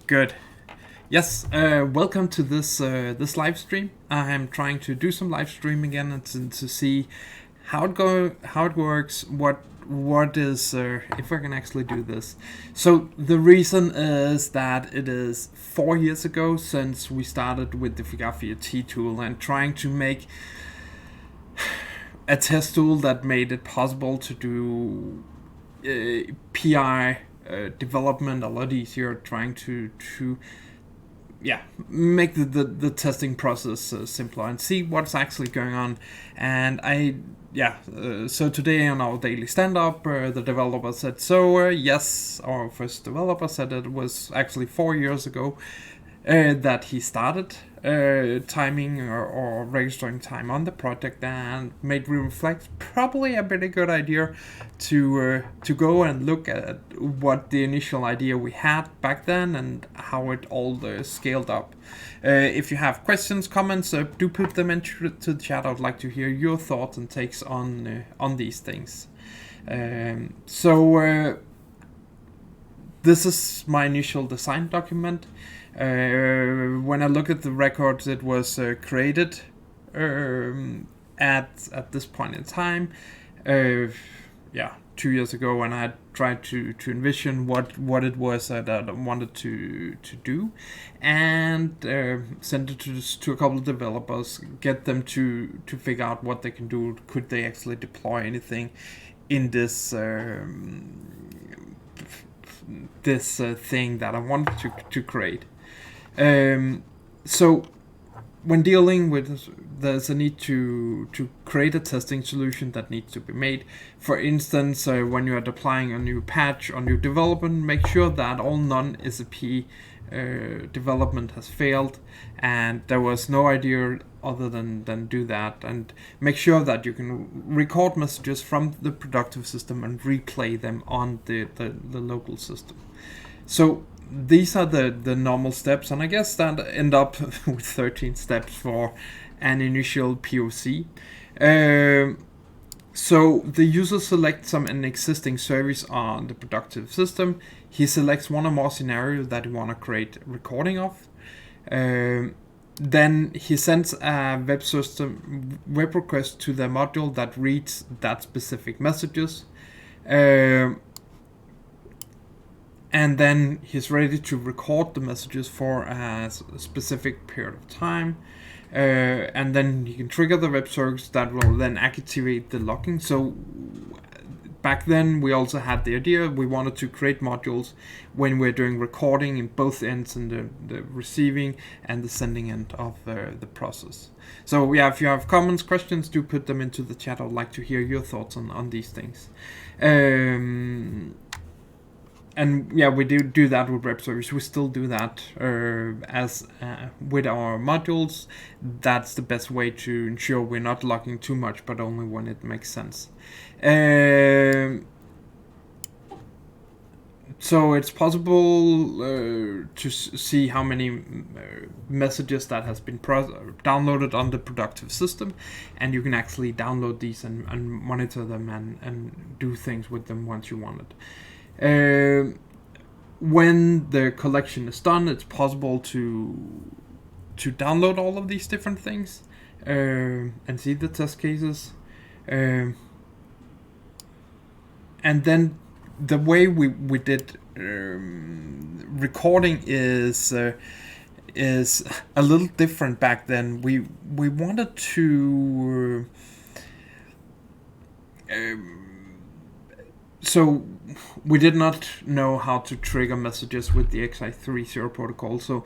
Good. Yes. Welcome to this live stream. I'm trying to do some live stream again and to see how it works. What is if I can actually do this. So the reason is that it is 4 years ago since we started with the Figaf IRT tool and trying to make a test tool that made it possible to do PI development a lot easier, trying to make the testing process simpler and see what's actually going on. And so today on our daily stand-up, the developer said, yes, our first developer said it was actually 4 years ago that he started timing or registering time on the project, and made me reflect probably a pretty good idea to go and look at what the initial idea we had back then and how it all scaled up. If you have questions, comments, do put them into the chat. I'd like to hear your thoughts and takes on these things. This is my initial design document. When I look at the records, it was created at this point in time. 2 years ago, when I had tried to envision what it was that I wanted to do, and send it to a couple of developers, get them to figure out what they can do. Could they actually deploy anything in this thing that I wanted to create? So when dealing with, there's a need to create a testing solution that needs to be made. For instance, when you are deploying a new patch or new development, make sure that all non-SAP development has failed, and there was no idea other than do that, and make sure that you can record messages from the productive system and replay them on the local system. So these are the normal steps, and I guess that end up with 13 steps for an initial POC. So the user selects an existing service on the productive system. He selects one or more scenarios that he want to create a recording of. Then he sends a web request to the module that reads that specific messages. And then he's ready to record the messages for a specific period of time. And then he can trigger the web service that will then activate the logging. So back then we also had the idea we wanted to create modules when we're doing recording in both ends, in the receiving and the sending end of the process. So if you have comments, questions, do put them into the chat. I'd like to hear your thoughts on these things. And we do that with web service. We still do that as with our modules. That's the best way to ensure we're not logging too much, but only when it makes sense. So it's possible to see how many messages that has been downloaded on the productive system, and you can actually download these and monitor them and do things with them once you want it. When the collection is done, it's possible to download all of these different things and see the test cases. And then the way we did recording is a little different back then. We wanted to so we did not know how to trigger messages with the XI30 protocol. So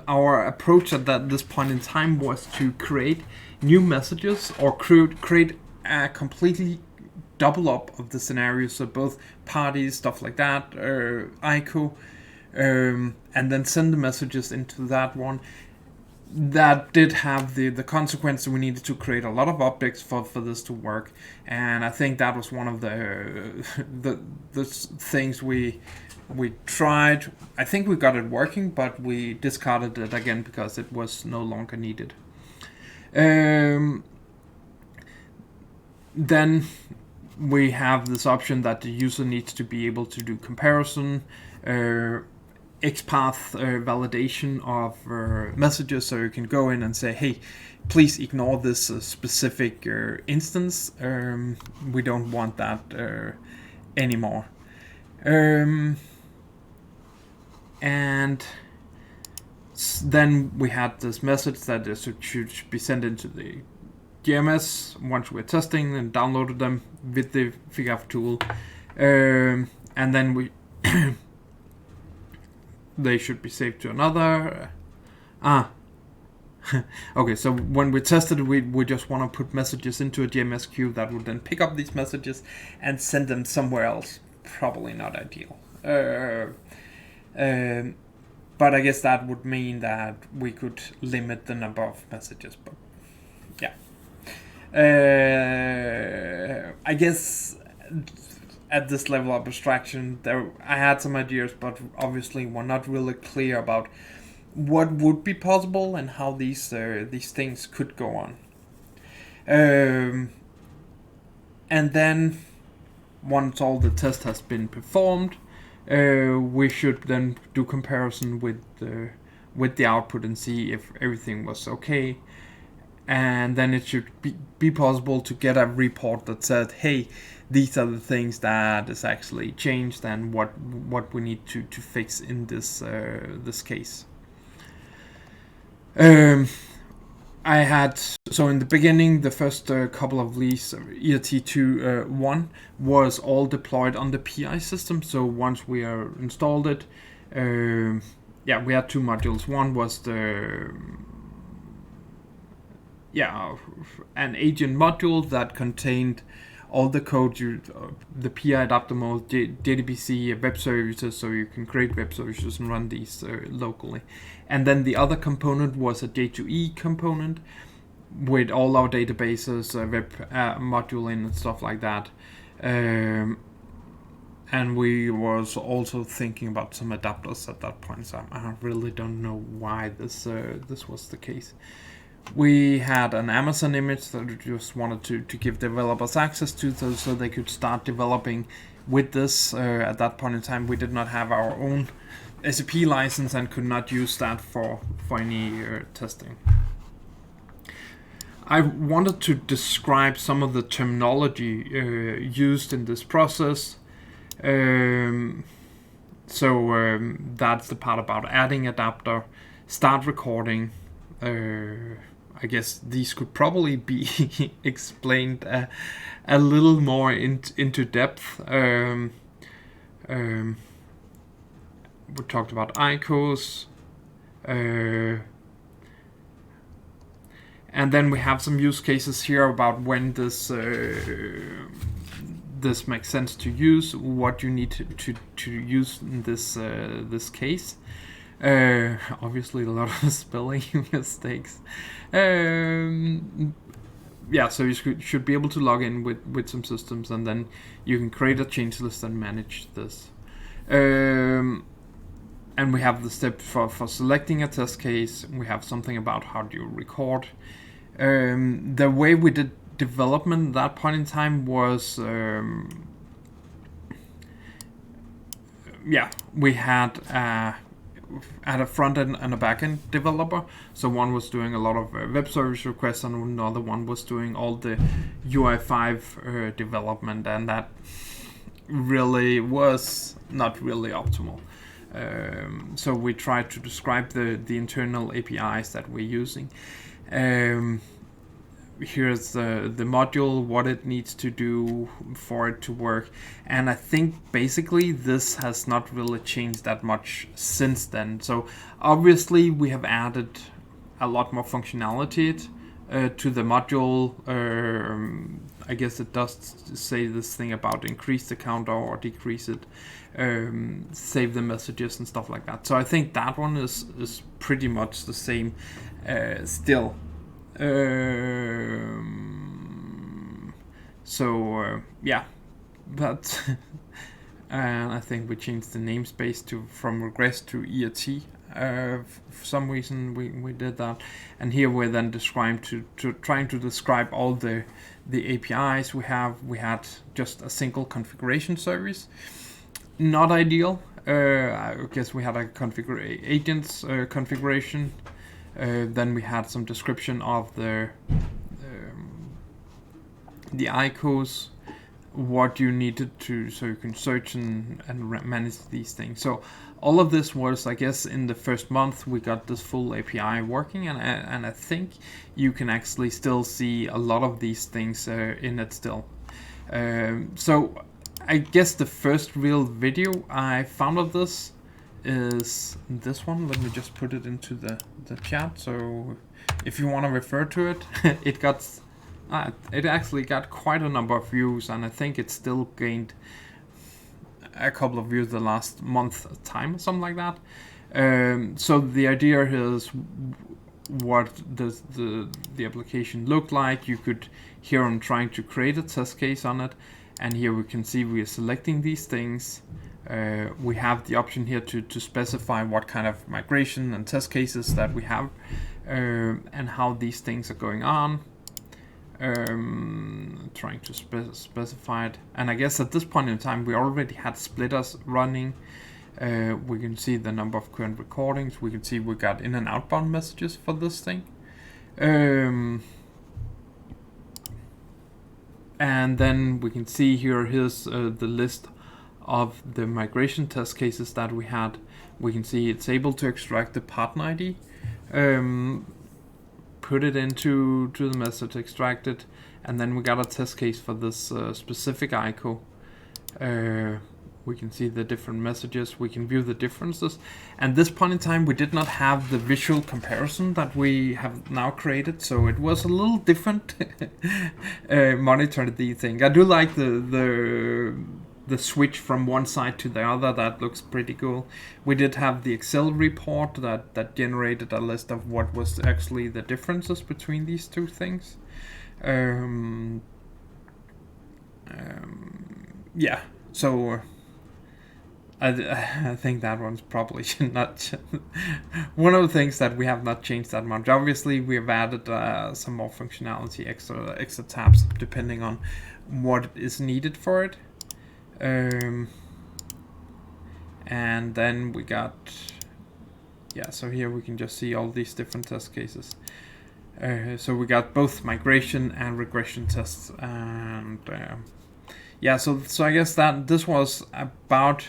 our approach at this point in time was to create new messages or create a completely double up of the scenarios, so both parties, stuff like that, ICO, and then send the messages into that one. That did have the consequence that we needed to create a lot of objects for this to work, and I think that was one of the things we tried. I think we got it working, but we discarded it again because it was no longer needed. Then we have this option that the user needs to be able to do comparison XPath validation of messages, so you can go in and say, hey, please ignore this specific instance. We don't want that anymore. And then we had this message that should be sent into the GMS once we're testing, and downloaded them with the Figaf tool. And then we they should be saved to another. Okay, so when we tested it, we just want to put messages into a GMS queue that would then pick up these messages and send them somewhere else. Probably not ideal. But I guess that would mean that we could limit the number of messages. But yeah, I guess at this level of abstraction, I had some ideas, but obviously we're not really clear about what would be possible and how these things could go on. And then once all the test has been performed, we should then do comparison with the output and see if everything was okay. And then it should be possible to get a report that said, hey, these are the things that is actually changed and what we need to fix in this case. I had, so in the beginning, the first couple of these ERT2.1 was all deployed on the PI system. So once we installed it, we had two modules. One was an agent module that contained all the code, the PI adapter mode, JDBC, web services, so you can create web services and run these locally. And then the other component was a J2E component with all our databases, web module in and stuff like that. And we was also thinking about some adapters at that point, so I really don't know why this was the case. We had an Amazon image that we just wanted to give developers access to, so they could start developing with this. At that point in time, we did not have our own SAP license and could not use that for any testing. I wanted to describe some of the terminology used in this process. That's the part about adding adapter, start recording. I guess these could probably be explained a little more into depth. We talked about ICOs. And then we have some use cases here about when this makes sense to use, what you need to use in this case. Obviously a lot of spelling mistakes. So you should be able to log in with some systems, and then you can create a change list and manage this. And we have the step for selecting a test case. We have something about how do you record. The way we did development at that point in time was we had a front end and a back end developer. So one was doing a lot of web service requests, and another one was doing all the UI5 development, and that really was not really optimal. So we tried to describe the internal APIs that we're using. Here's the module, what it needs to do for it to work, and I think basically this has not really changed that much since then. So obviously we have added a lot more functionality to the module. I guess it does say this thing about increase the counter or decrease it, save the messages and stuff like that. So I think that one is pretty much the same still. But I think we changed the namespace from regress to ERT. For some reason we did that, and here we're then trying to describe all the APIs we have. We had just a single configuration service, not ideal. I guess we had a agents configuration. Then we had some description of the icons, what you needed to, so you can search and manage these things. So all of this was, I guess, in the first month we got this full API working, and I think you can actually still see a lot of these things in it still. So I guess the first real video I found of this is this one. Let me just put it into the chat. So if you want to refer to it, it actually got quite a number of views, and I think it still gained a couple of views the last month time or something like that. So the idea is, what does the application look like? You could, here I'm trying to create a test case on it, and here we can see we are selecting these things. We have the option here to specify what kind of migration and test cases that we have, and how these things are going on. Trying to specify it, and I guess at this point in time we already had splitters running. We can see the number of current recordings. We can see we got in and outbound messages for this thing. And then we can see here's the list of the migration test cases that we had. We can see it's able to extract the partner ID, put it into the message, extract it, and then we got a test case for this specific ICO. We can see the different messages, we can view the differences. And this point in time we did not have the visual comparison that we have now created, so it was a little different monitor the thing. I do like the switch from one side to the other. That looks pretty cool. We did have the Excel report that generated a list of what was actually the differences between these two things. Yeah, so I think that one's probably not one of the things that we have not changed that much. Obviously we have added some more functionality, extra tabs depending on what is needed for it. And then we got, so here we can just see all these different test cases. So we got both migration and regression tests, and so I guess that this was about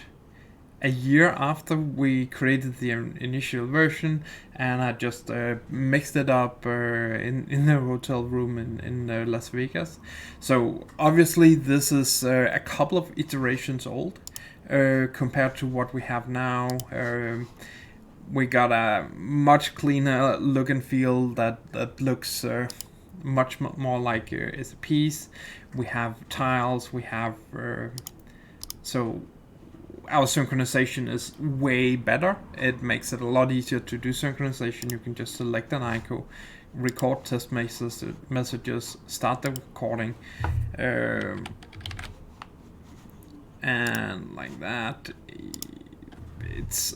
a year after we created the initial version, and I just mixed it up in the hotel room in Las Vegas. So obviously this is a couple of iterations old compared to what we have now. We got a much cleaner look and feel that looks much more like SAPs. We have tiles, we have so our synchronization is way better. It makes it a lot easier to do synchronization. You can just select an ICO, record test messages, start the recording, and like that. It's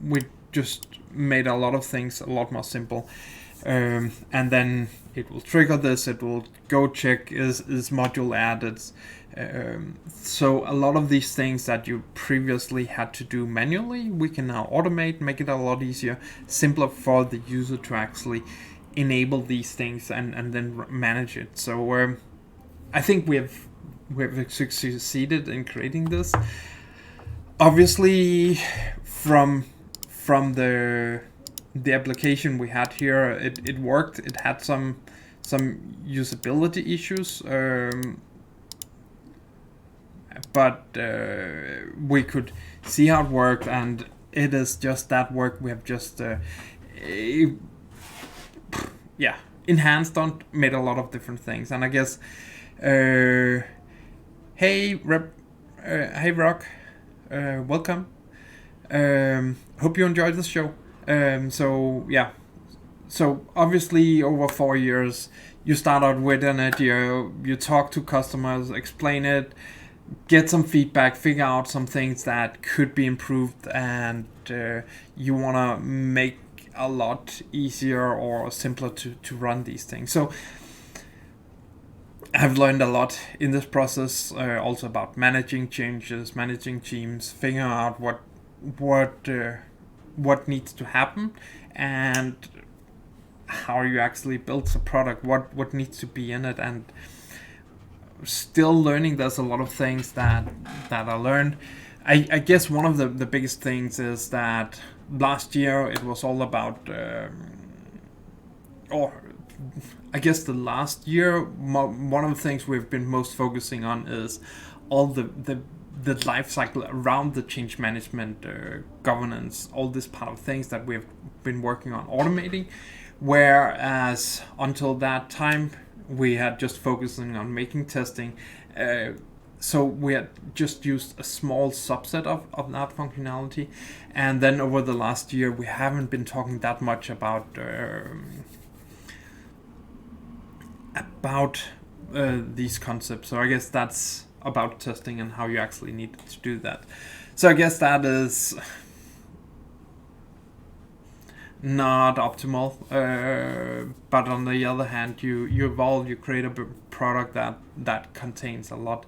we just made a lot of things a lot more simple. And then it will trigger this. It will go check is module added. So a lot of these things that you previously had to do manually, we can now automate, make it a lot easier, simpler for the user to actually enable these things and then manage it. So I think we have succeeded in creating this. Obviously, from the application we had here, it worked. It had some usability issues. But we could see how it worked, and it is just that work we have just enhanced on, made a lot of different things. And I guess hey Rock, welcome. Hope you enjoyed this show. So obviously over 4 years you start out with an idea, you talk to customers, explain it, get some feedback, figure out some things that could be improved, and you want to make a lot easier or simpler to run these things. So I've learned a lot in this process, also about managing changes, managing teams, figuring out what needs to happen, and how you actually build the product, what needs to be in it, and still learning. There's a lot of things that I learned. I guess one of the biggest things is that last year it was all about, or I guess the last year, one of the things we've been most focusing on is all the life cycle around the change management, governance, all this part of things that we've been working on automating. Whereas until that time, we had just focusing on making testing. So we had just used a small subset of that functionality. And then over the last year, we haven't been talking that much about these concepts. So I guess that's about testing and how you actually need to do that. So I guess that is not optimal, but on the other hand, you evolve, you create a product that contains a lot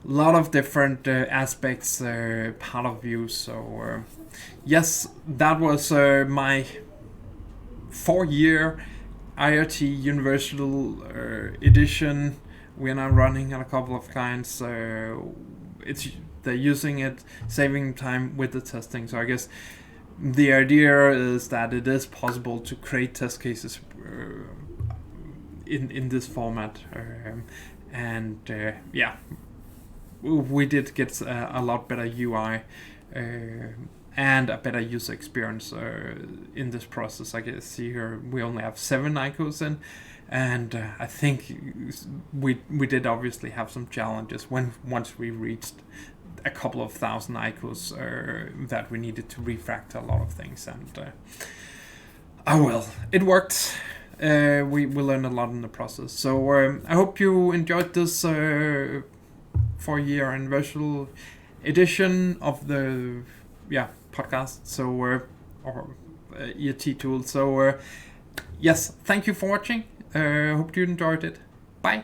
of different aspects, part of you. So yes, that was my 4-year IRT Universal Edition. We're now running a couple of clients. They're using it, saving time with the testing. So I guess the idea is that it is possible to create test cases in this format, and yeah, we did get a lot better UI and a better user experience in this process. I guess see here we only have 7 icons in, and I think we did obviously have some challenges once we reached a couple of thousand icons that we needed to refactor a lot of things, and oh well, it worked. We learned a lot in the process. So I hope you enjoyed this 4-year anniversary edition of the podcast. So or ERT tool. So yes, thank you for watching. Hope you enjoyed it. Bye.